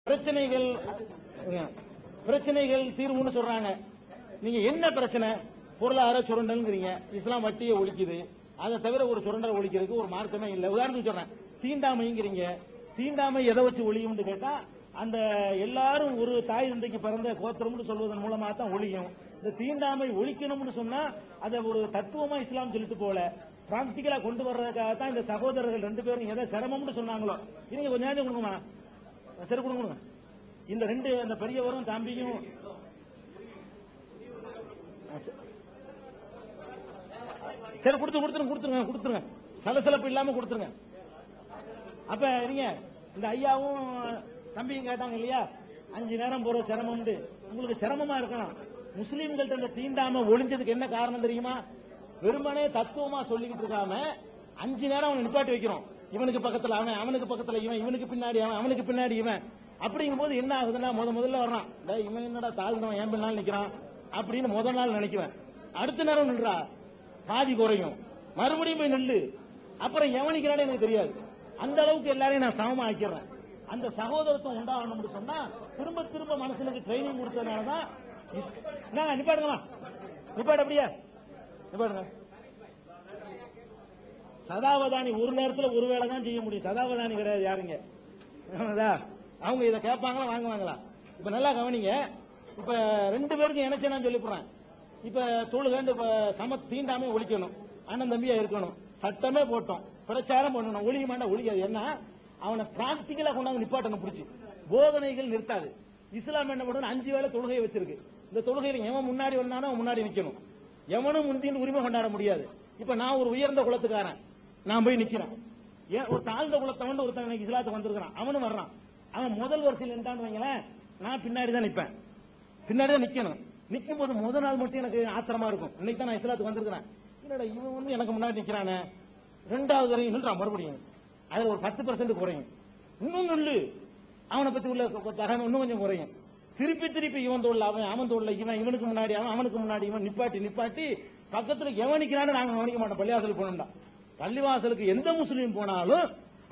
பிரச்சனைகள் தீர்வுன்னு சொல்றாங்க. நீங்க என்ன பிரச்சனை? பொருளாதார சுரண்டல்ங்கிறீங்க. இஸ்லாம் வட்டியை ஒழிக்குது. அதை தவிர ஒரு சுரண்டல் ஒழிக்கிறதுக்கு ஒரு மார்க்கமே இல்லை. உதாரணத்துக்கு சொல்றேன், தீண்டாமைங்கிறீங்க. தீண்டாமை எதை வச்சு ஒழியும்னு கேட்டா, அந்த எல்லாரும் ஒரு தாய் தந்தைக்கு பிறந்த கோத்திரம்னு சொல்வதன் மூலமா தான் ஒழியும். இந்த தீண்டாமை ஒழிக்கணும்னு சொன்னா அதை ஒரு தத்துவமா இஸ்லாம் சொல்லிட்டு போல, பிராக்டிகலா கொண்டு வர்றதுக்காக தான் இந்த சகோதரர்கள் ரெண்டு பேரும் எதை சிரமம்னு சொன்னாங்களோ. நீங்க கொஞ்சம் நேரம் கொடுங்கம்மா, சரி கொடுங்க. இந்த ரெண்டு அந்த பெரியவரும் தம்பியும் சரி கொடுத்துருங்க. சலசலப்பு இல்லாம கொடுத்துருங்க. அப்ப நீங்க இந்த ஐயாவும் தம்பியும் கேட்டாங்க இல்லையா, 5 நேரம் போற சிரமம். உங்களுக்கு சிரமமா இருக்கணும். முஸ்லீம்கள்ட்ட இந்த தீண்டாம ஒளிஞ்சதுக்கு என்ன காரணம் தெரியுமா? வெறுமனே தத்துவமா சொல்லிக்கிட்டு இருக்காம 5 நேரம் அவனை நிப்பாட்டி வைக்கிறோம். இவனுக்கு பக்கத்துல அவன், அவனுக்கு பக்கத்துல இவன், இவனுக்கு பின்னாடி அவன், அவனுக்கு பின்னாடி இவன். அப்படிங்கும் போது என்ன ஆகுதுன்னா, முதல்ல வர்றான், இவன் என்னடா தாழ்ந்தவன் ஏன் பின்னால் நிக்கிறான் அப்படின்னு முதல் நாள் நினைக்குவேன். அடுத்த நேரம் நின்றா பாதி குறையும், மறுபடியும் போய் நில்லு, அப்புறம் எவனிக்கிறானே எனக்கு தெரியாது. அந்த அளவுக்கு எல்லாரையும் நான் சமமா ஆக்கிறேன். அந்த சகோதரத்துவம் உண்டாகணும்னு சொன்னா திரும்ப திரும்ப மனசுக்கு ட்ரைனிங் கொடுத்ததுனாலதான். நிப்பாடுங்களா, நிப்பாடு, அப்படியே நிப்பாடுங்க. சதாவதானி ஒரு நேரத்தில் ஒரு வேலை தான் செய்ய முடியும். சதாவதானி கிடையாது யாருங்க. அவங்க இதை கேட்பாங்களா வாங்குவாங்களா? இப்ப நல்லா கவனிங்க. இப்ப 2 பேருக்கு நினைச்ச நான் சொல்லி போறேன். இப்ப தொழுகண்டு சம தீண்டாமே ஒழிக்கணும், அண்ணன் தம்பியா இருக்கணும், சட்டமே போட்டோம், பிரச்சாரம் பண்ணணும், ஒழிக்க மாட்டா ஒழிக்காது. என்ன அவனை பிராக்டிகலா கொண்டாந்து நிப்பாட்டணும் பிடிச்சி. போதனைகள் நிறுத்தாது. இஸ்லாம் என்ன பண்ணணும், 5 வேளை தொழுகையை வச்சிருக்கு. இந்த தொழுகையில் எவன் முன்னாடி வந்தானோ முன்னாடி நிக்கணும். எவனும் முந்தின்னு உரிமை கொண்டாட முடியாது. இப்ப நான் ஒரு உயர்ந்த குலத்துக்காரன், நான் போய் நிக்கிறேன். ஒரு தாழ்ந்த குலத்தவன் ஒருத்தன் இஸ்லாத்துக்கு வந்திருக்கான், அவனும் வர்றான். அவன் முதல் வரிசையில் நின்றான்னு வைங்களேன், நான் பின்னாடி தான் நிப்பேன், பின்னாடி தான் நிக்கணும். நிக்கும் போது முதல் நாள் மட்டும் எனக்கு ஆத்திரமா இருக்கும். இன்னைக்கு தான் நான் இஸ்லாத்துக்கு வந்திருக்கிறேன், என்னடா இவன் வந்து எனக்கு முன்னாடி நிக்கிறானே. 2வது வரையும் நின்றான், மறுபடியும் அதுல ஒரு 10% குறையும். இன்னும் நில்லு, அவனை பத்தி உள்ள தகவல் இன்னும் கொஞ்சம் குறையும். திருப்பி இவன் தோல்ல அவன், அவன் தோல்ல இவன், இவனுக்கு முன்னாடி அவன், அவனுக்கு முன்னாடி இவன், நிப்பாட்டி பக்கத்துல கவனிக்கிறான்னு நாங்க கவனிக்க மாட்டோம். பள்ளிவாசலுக்கு போனோம்டா, பள்ளிவாசலுக்கு எந்த முஸ்லீம் போனாலும்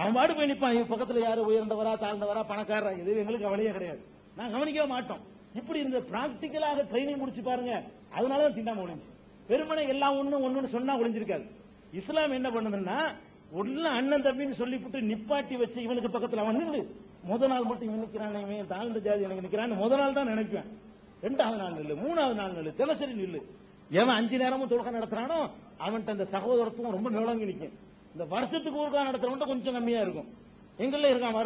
அவன் பாடு போய் நிப்பான். பக்கத்துல யாரு உயர்ந்தவரா தாழ்ந்தவரா பணக்காரா, இது எங்களுக்கு கவலையே கிடையாது, நான் கவனிக்கவே மாட்டோம். இப்படி இந்த பிராக்டிகலாக ட்ரைனிங் முடிச்சு பாருங்க. அதனாலதான் தீண்டாம ஒழிஞ்சு. பெருமனை எல்லாம் ஒண்ணு சொன்னா ஒழிஞ்சிருக்காது. இஸ்லாம் என்ன பண்ணுதுன்னா, உள்ள அண்ணன் தம்பின்னு சொல்லிவிட்டு நிப்பாட்டி வச்சு இவனுக்கு பக்கத்துல அவன் நின்று முதல் நாள் மட்டும் இவன் நிக்கிறான், இவன் தாழ்ந்த ஜாதி எனக்கு நிக்கிறான்னு முதல் நாள் தான் நினைப்பேன். 2வது நாள் நில்லு, 3வது நாள் நில்லு, தினசரி நில்லு. எவன் 5 நேரமும் தொழுகை நடத்துறானோ அவன்கிட்ட அந்த சகோதரத்துவம் ரொம்ப நிலங்கி நிற்கும். இந்த வருஷத்துக்கு ஒருக்கா நடத்துறவன்ட்ட கொஞ்சம் கம்மியா இருக்கும். எங்கள்ல இருக்கான்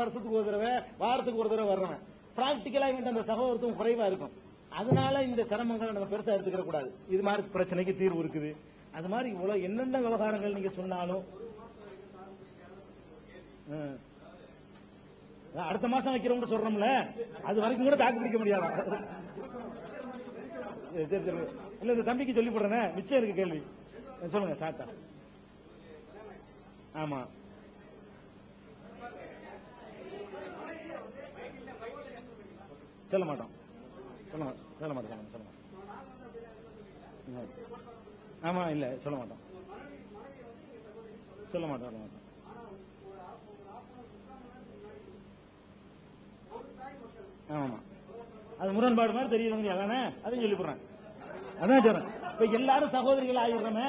வருஷத்துக்கு ஒரு தடவை, வாரத்துக்கு ஒரு தடவை வர்றவன். பிராக்டிகலா இவன் அந்த சகோதரத்துவம் குறைவா இருக்கும். அதனால இந்த சிரமங்களை நம்ம பெருசா எடுத்துக்கிற கூடாது. இது மாதிரி பிரச்சனைக்கு தீர்வு இருக்குது. அது மாதிரி இவ்வளவு என்னென்ன விவகாரங்கள் நீங்க சொன்னாலும் அடுத்த மாசம் வைக்கிறோம்னு சொல்றோம்ல, அது வரைக்கும் கூட தாக்கு பிடிக்க முடியாது. சரி இல்ல, இந்த தம்பிக்கு சொல்லி போடுறேன், மிச்சம் இருக்கு கேள்வி. சொல்லுங்க சாத்தா. ஆமா, சொல்ல மாட்டோம். ஆமா, இல்ல சொல்ல மாட்டோம். ஆமா, அது முரண்பாடு மாதிரி தெரியுது. அதானே, அதையும் சொல்லி போடுறேன். அதான் சொல்றேன். இப்ப எல்லாரும் சகோதரிகள் ஆகிடுறோமே,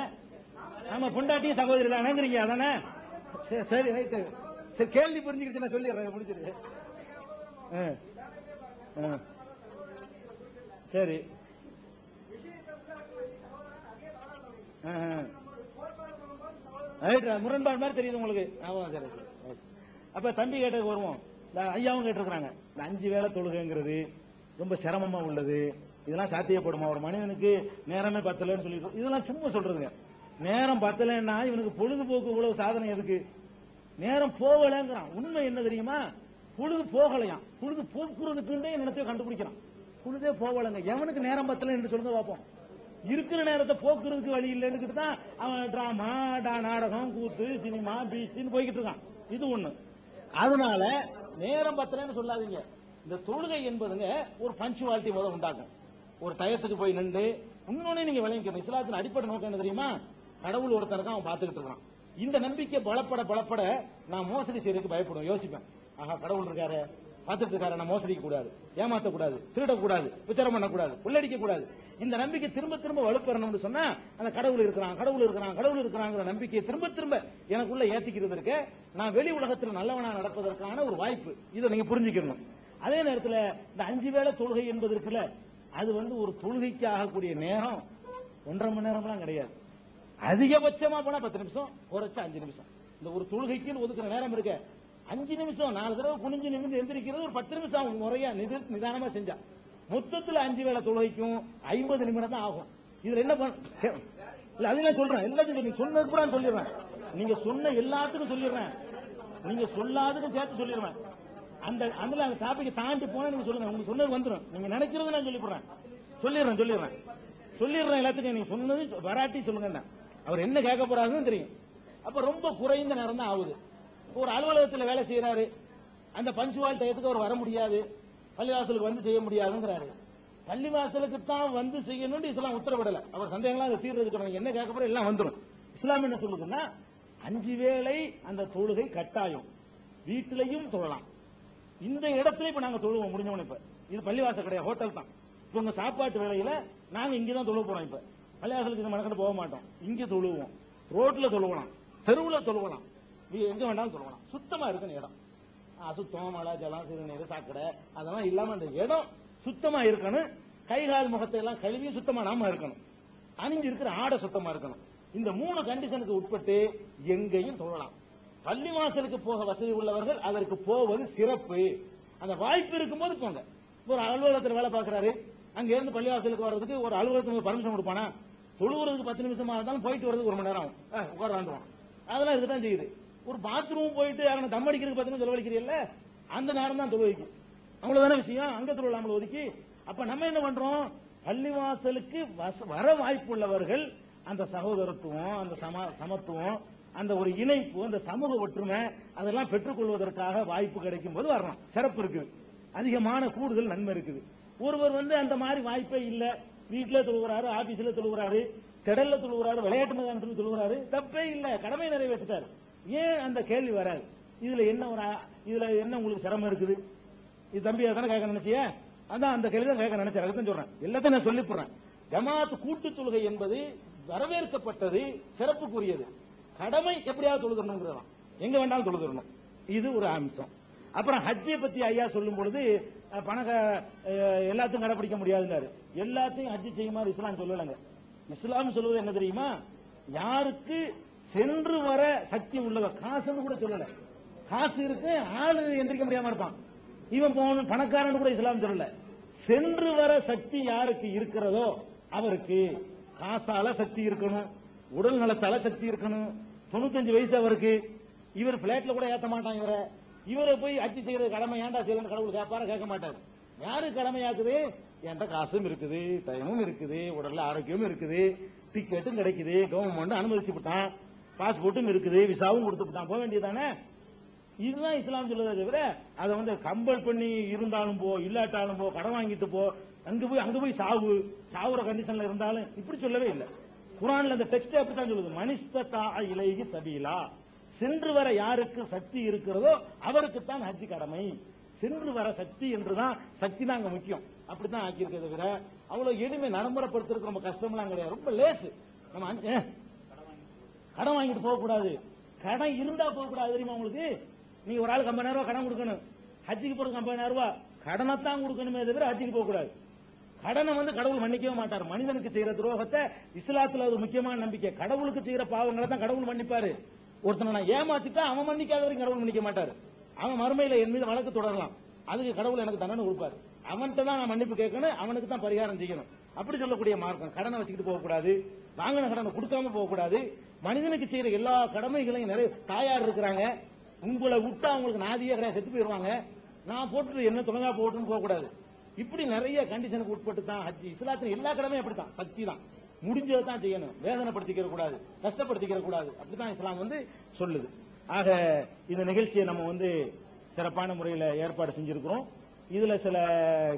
நம்ம பொண்டாட்டியும் சகோதரிகள் அணைங்கிறீங்க. அதானே, சரி ரைட்டு. சரி, கேள்வி புரிஞ்சுக்கிட்டு நான் சொல்லிடுறேன், முடிச்சிரு. சரி, முரண்பாடு மாதிரி தெரியுது உங்களுக்கு. சரி, அப்ப தம்பி கேட்டதுக்கு வருவோம். ஐயாவும் கேட்டிருக்கிறாங்க, இந்த 5 வேளை தொழுகைங்கிறது ரொம்ப சிரமமா உள்ளது, இதெல்லாம் சாத்தியப்படுமா? ஒரு மனிதனுக்கு நேரமே பத்தலன்னு சொல்லிட்டு, இதெல்லாம் சும்மா சொல்றதுங்க. நேரம் பத்தலைன்னா இவனுக்கு பொழுதுபோக்கு இவ்வளவு சாதனை எதுக்கு? நேரம் போகலங்கிறான். உண்மை என்ன தெரியுமா? பொழுது போகலையாம். பொழுது போக்குறதுக்குண்டே நினைச்சு கண்டுபிடிக்கிறான். பொழுதே போகலங்க. எவனுக்கு நேரம் பத்தல என்று சொல்லுங்க பார்ப்போம். இருக்கிற நேரத்தை போக்குறதுக்கு வழி இல்லைன்னு தான் அவன் டிராமா, நாடகம், கூத்து, சினிமா, பீச்சுன்னு போய்கிட்டு இருக்கான். இது ஒண்ணு. அதனால நேரம் பத்தலன்னு சொல்லாதீங்க. இந்த தொழுகை என்பதுங்க ஒரு பஞ்சுவாலிட்டி முதல் உண்டாகும். ஒரு டயத்துக்கு போய் நின்று இன்னொன்னு நீங்க விளங்கிக்கணும். இஸ்லாத்தின் அடிப்படை நோக்கம் என்ன தெரியுமா? கடவுள் ஒருத்தருக்கு அவன் பார்த்துக்கிட்டு இருக்கான். இந்த நம்பிக்கை பலப்பட நான் மோசடி செய்யறதுக்கு பயப்படுவேன், யோசிப்பேன். ஆஹா, கடவுள் இருக்காரு, பார்த்துட்டு இருக்காரு, நான் மோசடிக்க கூடாது, ஏமாத்த கூடாது, திருடக்கூடாது, விசாரம் பண்ணக்கூடாது, கொள்ளடிக்க கூடாது. இந்த நம்பிக்கை திரும்ப திரும்ப வலுப்பெறணும்னு சொன்னா அந்த கடவுள் இருக்கிறான், கடவுள் இருக்கிறான், கடவுள் இருக்கிறாங்கிற நம்பிக்கையை திரும்ப திரும்ப எனக்குள்ள ஏத்திக்கிறது இருக்க, நான் வெளி உலகத்தில் நல்லவனா நடப்பதற்கான ஒரு வாய்ப்பு. இதை நீங்க புரிஞ்சுக்கணும். அதே நேரத்தில் இந்த 5 வேளை தொழுகை என்பது இருக்குல்ல, அது ஒரு தொழுகைக்கு ஆகக்கூடிய நேரம் 1.5 மணி நேரம்லாம் கிடையாது. அதிகபட்சமா போனா 10 நிமிஷம், குறைச்சா 5 நிமிஷம். இந்த ஒரு தொழுகைக்கு ஒதுக்குற நேரம் இருக்க 5 நிமிஷம், 4 தடவை குனிஞ்சு நிமிந்து எந்திரிக்கிறது ஒரு 10 நிமிஷம் அவங்க முறையா நிதானமா செஞ்சா மொத்தத்தில் 5 வேளை தொழுகைக்கும் 50 நிமிடம் தான் ஆகும். இதுல என்ன இல்ல அது நான் சொல்றேன், எல்லாத்துக்கும் நீங்க சொன்னது கூட சொல்லிடுறேன், நீங்க சொன்ன எல்லாத்துக்கும் சொல்லிடுறேன், நீங்க சொல்லாதுக்கும் சேர்த்து சொல்லிடுறேன். அந்த டாபிக்கை தாண்டி போனா நீங்க சொல்லுங்க, உங்களுக்கு சொன்னது வந்துடும். நீங்க நினைக்கிறது நான் சொல்லிடுறேன் எல்லாத்துக்கும். நீங்க சொன்னது வராட்டி சொல்லுங்க, அவர் என்ன கேட்க போறாருன்னு தெரியும். அப்ப ரொம்ப குறைந்த நேரம் தான் ஆகுது. ஒரு அலுவலகத்தில் வேலை செய்யறாரு, அந்த பஞ்சுவால் டயத்துக்கு அவர் வர முடியாது, பள்ளிவாசலுக்கு வந்து செய்ய முடியாதுங்கிறாரு. பள்ளிவாசலுக்கு தான் வந்து செய்யணும்னு இஸ்லாம் உத்தரவிடல. அவர் சந்தேகம்லாம் தீர்றதுக்கு என்ன கேட்க போற எல்லாம் வந்துடும். இஸ்லாம் என்ன சொல்லுதுன்னா 5 வேளை அந்த தொழுகை கட்டாயம், வீட்டிலையும் தொழலாம். இந்த இடத்துல இப்ப நாங்க தொழுவோம் முடிஞ்சவன, இப்ப இது பள்ளிவாசல் கிடையாது, ஹோட்டல் தான். இப்ப உங்க சாப்பாட்டு வேலையில நாங்க இங்கதான் தொழுவ போறோம். இப்ப பள்ளிவாசலுக்கு மனக்கட்டு போக மாட்டோம், இங்க தொழுவோம். ரோட்ல தொழுவலாம், தெருவுல தொழுவலாம், எங்க வேண்டாலும் தொழுவலாம். சுத்தமா இருக்கணும் இடம், அசுத்தம், மழை ஜலம், சிறுநீர், சாக்கடை அதெல்லாம் இல்லாம அந்த இடம் சுத்தமா இருக்கணும். கைகால் முகத்தை எல்லாம் கழுவி சுத்தமா நாம இருக்கணும். அணிஞ்சு இருக்கிற ஆடை சுத்தமா இருக்கணும். இந்த 3 கண்டிஷனுக்கு உட்பட்டு எங்கேயும் தொழலாம். பள்ளிவாசலுக்கு போக வசதி உள்ளவர்கள் அதற்கு போவது சிறப்பு. அந்த வாய்ப்பு இருக்கும்போது போங்க. ஒரு அலுவலகத்தில் வேலை பார்க்கிறாரு, அங்க இருந்து பள்ளிவாசலுக்கு வர்றதுக்கு ஒரு அலுவலகத்துக்கு பர்மிஷன் கொடுப்பானா? தொழுவுறதுக்கு 10 நிமிஷமா இருந்தாலும் போயிட்டு வரதுக்கு 1 மணி நேரம் ஆகும், உட்காராண்டுவான். அதெல்லாம் இதுதான் செய்யுது. ஒரு பாத்ரூம் போயிட்டு அவனை தம் அடிக்கிறதுக்கு 10 நிமிஷம் செலவழிக்கிறீல்ல, அந்த நேரம் தான் தொழுவைக்கு. அவ்வளவுதான விஷயம், அங்க தொழிலாமல் ஒதுக்கி. அப்ப நம்ம என்ன பண்றோம், பள்ளிவாசலுக்கு வர வாய்ப்பு உள்ளவர்கள் அந்த சகோதரத்துவம், அந்த சமத்துவம், அந்த ஒரு இணைப்பு, அந்த சமூக ஒற்றுமை அதெல்லாம் பெற்றுக்கொள்வதற்காக வாய்ப்பு கிடைக்கும் போது வரலாம். சிறப்பு இருக்குது, அதிகமான கூடுதல் நன்மை இருக்குது. ஒருவர் அந்த மாதிரி வாய்ப்பே இல்ல, வீட்டுல தொழுகிறாரு, ஆபீஸ்ல தொழுகிறாரு, திடல்ல தொழுகிறாரு, விளையாட்டு மைதானத்தில் தொழுகிறாரு, தப்பே இல்ல, கடமை நிறைவேற்றிட்டாரு. ஏன் அந்த கேள்வி வராது? இதுல என்ன உங்களுக்கு சிரமம் இருக்குது? இது தம்பி அதான கேட்க நினைச்சிய, அதான் அந்த கேள்வி தான் கேட்க நினைச்சேன். அதுதான் சொல்றேன், எல்லாத்தையும் நான் சொல்லி போறேன். ஜமாத் கூட்டு தொழுகை என்பது வரவேற்கப்பட்டது, சிறப்புக்குரியது. கடமை எப்படியாவது தொழுதரணும், எங்க வேண்டாலும் தொழுதரணும். இது ஒரு அம்சம். அப்புறம் ஹஜ்ஜை பத்தி ஐயா சொல்லும் பொழுது எல்லாத்தையும் கடைபிடிக்க முடியாதுங்கிறாரு. எல்லாத்தையும் ஹஜ்ஜி செய்யுமாறு இஸ்லாம் சொல்லலங்க. இஸ்லாம் சொல்வது என்ன தெரியுமா, யாருக்கு சென்று வர சக்தி உள்ளவர், காசுன்னு கூட சொல்லல. காசு இருக்கு, ஆளு எந்திரிக்க முடியாம இருப்பான், இவன் போன பணக்காரன் கூட இஸ்லாம் சொல்லல. சென்று வர சக்தி யாருக்கு இருக்கிறதோ அவருக்கு காசால சக்தி இருக்கணும், உடல் நலத்தால சக்தி இருக்கணும். 95 வயசு அவருக்கு, இவர் பிளாட்ல கூட ஏத்த மாட்டான். இவரை போய் அச்சு செய்யறது கடமை ஏன்டா செய்யணும் கடவுள் கேட்பாரு? கேட்க மாட்டாரு. யாரு கடமையாக்குது? என்கிட்ட காசும் இருக்குது, டைமும் இருக்குது, உடல்ல ஆரோக்கியமும் இருக்குது, டிக்கெட்டும் கிடைக்குது, கவர்மெண்ட் அனுமதிச்சு விட்டான், பாஸ்போர்ட்டும் இருக்குது, விசாவும் கொடுத்து விட்டான், போக வேண்டியதானே. இதுதான் இஸ்லாம் சொல்லுவதை தவிர அதை கம்பல் பண்ணி இருந்தாலும் போ, இல்லாட்டாலும் போ, கடன் வாங்கிட்டு போ, அங்க போய் சாவுற கண்டிஷன்ல இருந்தாலும் இப்படி சொல்லவே இல்லை. குர்ஆன்ல அந்த டெக்ஸ்ட் அப்படித்தான் சொல்லுது, மனிஸ்ததா இலைஹி சபீலா, சென்று வர யாருக்கு சக்தி இருக்கிறதோ அவருக்குத்தான் ஹஜ் கடமை. சென்று வர சக்தி என்றுதான், சக்தி தான் அங்க முக்கியம், அப்படித்தான் ஆக்கியிருக்கிறத விட அவ்வளவு எளிமை நடைமுறைப்படுத்துறதுக்கு ரொம்ப கஷ்டம்லாம் கிடையாது, ரொம்ப லேசு. நம்ம கடன் வாங்கிட்டு போக கூடாது, கடன் இருந்தா போக கூடாது. தெரியுமா உங்களுக்கு? நீங்க ஒரு ஆளுக்கு 50,000 ரூபாய் கடன் கொடுக்கணும், ஹஜ்ஜிக்கு போறதுக்கு 50,000 ரூபாய் கடனை தான் கொடுக்கணுமே தவிர ஹஜ்ஜிக்கு போக கூடாது. கடனை கடவுள் மன்னிக்கவே மாட்டார். மனிதனுக்கு செய்யற துரோகத்தை இஸ்லாத்துல ஒரு முக்கியமான நம்பிக்கை, கடவுளுக்கு செய்யற பாவங்களை தான் கடவுள் மன்னிப்பாரு. ஒருத்தனை நான் ஏமாத்திட்டா அவன் மன்னிக்காத வரைக்கும் கடவுள் மன்னிக்க மாட்டாரு. அவன் மறுமையில என் மீது வழக்கு தொடரலாம், அதுக்கு கடவுள் எனக்கு தண்டனை கொடுப்பாரு. அவன்கிட்ட தான் நான் மன்னிப்பு கேட்கணும், அவனுக்கு தான் பரிகாரம் செய்யணும். அப்படி சொல்லக்கூடிய மார்க்கம். கடனை வச்சுக்கிட்டு போக கூடாது, வாங்கின கடனை கொடுக்காம போக கூடாது. மனிதனுக்கு செய்யற எல்லா கடமைகளையும் நிறைய தாயார் இருக்கிறாங்க, உங்களை விட்டா அவங்களுக்கு நாதியே கிடையாது, செத்து போயிருவாங்க, நான் போட்டு என்ன தொடங்கா போட்டுன்னு போக கூடாது. இப்படி நிறைய கண்டிஷனுக்கு உட்பட்டு தான் ஹஜ். இஸ்லாத்தின் எல்லா கடமையும் அப்படித்தான், சக்தி தான், முடிஞ்சதை தான் செய்யணும், வேதனைப்படுத்திக்கிற கூடாது, கஷ்டப்படுத்திக்கிற கூடாது, அப்படித்தான் இஸ்லாம் சொல்லுது. ஆக இந்த நிகழ்ச்சியை நம்ம சிறப்பான முறையில் ஏற்பாடு செஞ்சிருக்கிறோம். இதுல சில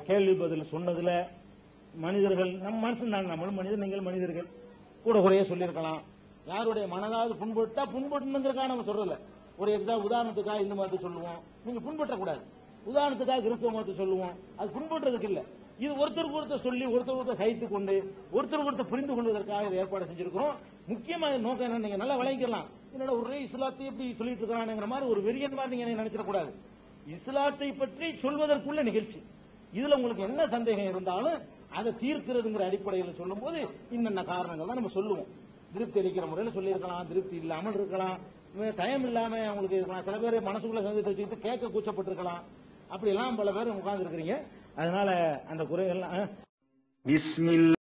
கேள்வி பதில் சொன்னதுல மனிதர்கள், நம்ம மனுஷன் தான், நம்மளும் மனிதர், நீங்கள் மனிதர்கள், கூட குறைய சொல்லியிருக்கலாம். யாருடைய மனதாவது புண்பட்டா புண்பட்டுங்கிறதுக்காக நம்ம சொல்றல, ஒரு உதாரணத்துக்காக இந்த மாதிரி சொல்லுவோம். நீங்க புண்பற்றக்கூடாது, உதாரணத்துக்காக கிறிஸ்தவ மதத்தை சொல்லுவோம், அது பின்பற்றதுக்கு இல்ல. இது ஒருத்தருக்கு ஒருத்தர் சொல்லி ஒருத்தர் சகித்து கொண்டு ஒருத்தருக்கு ஒருத்தர் புரிந்து கொள்வதற்காக இதை ஏற்பாடு செஞ்சிருக்கிறோம். முக்கியமா நோக்கம் என்ன, நீங்க நல்லா விளங்கிக்கலாம். என்னோட ஒரே இஸ்லாத்தை எப்படி சொல்லிட்டு இருக்காங்கிற மாதிரி ஒரு வெறியன் மாதிரி நீங்க நினைச்சிடக்கூடாது. இஸ்லாத்தை பற்றி சொல்வதற்குள்ள நிகழ்ச்சி. இதுல உங்களுக்கு என்ன சந்தேகம் இருந்தாலும் அதை தீர்க்கிறதுங்கிற அடிப்படையில் சொல்லும் போது இன்னென்ன காரணங்கள் தான் நம்ம சொல்லுவோம். திருப்தி அளிக்கிற முறையில் சொல்லியிருக்கலாம், திருப்தி இல்லாமல் இருக்கலாம், டைம் இல்லாம அவங்களுக்கு இருக்கலாம், சில பேர் மனசுக்குள்ள சந்தேகத்தை வச்சுக்கிட்டு கேட்க கூச்சப்பட்டிருக்கலாம். அப்படி எல்லாம் பல பேர் உட்கார்ந்து இருக்கிறீங்க. அதனால அந்த குறைகள்லாம்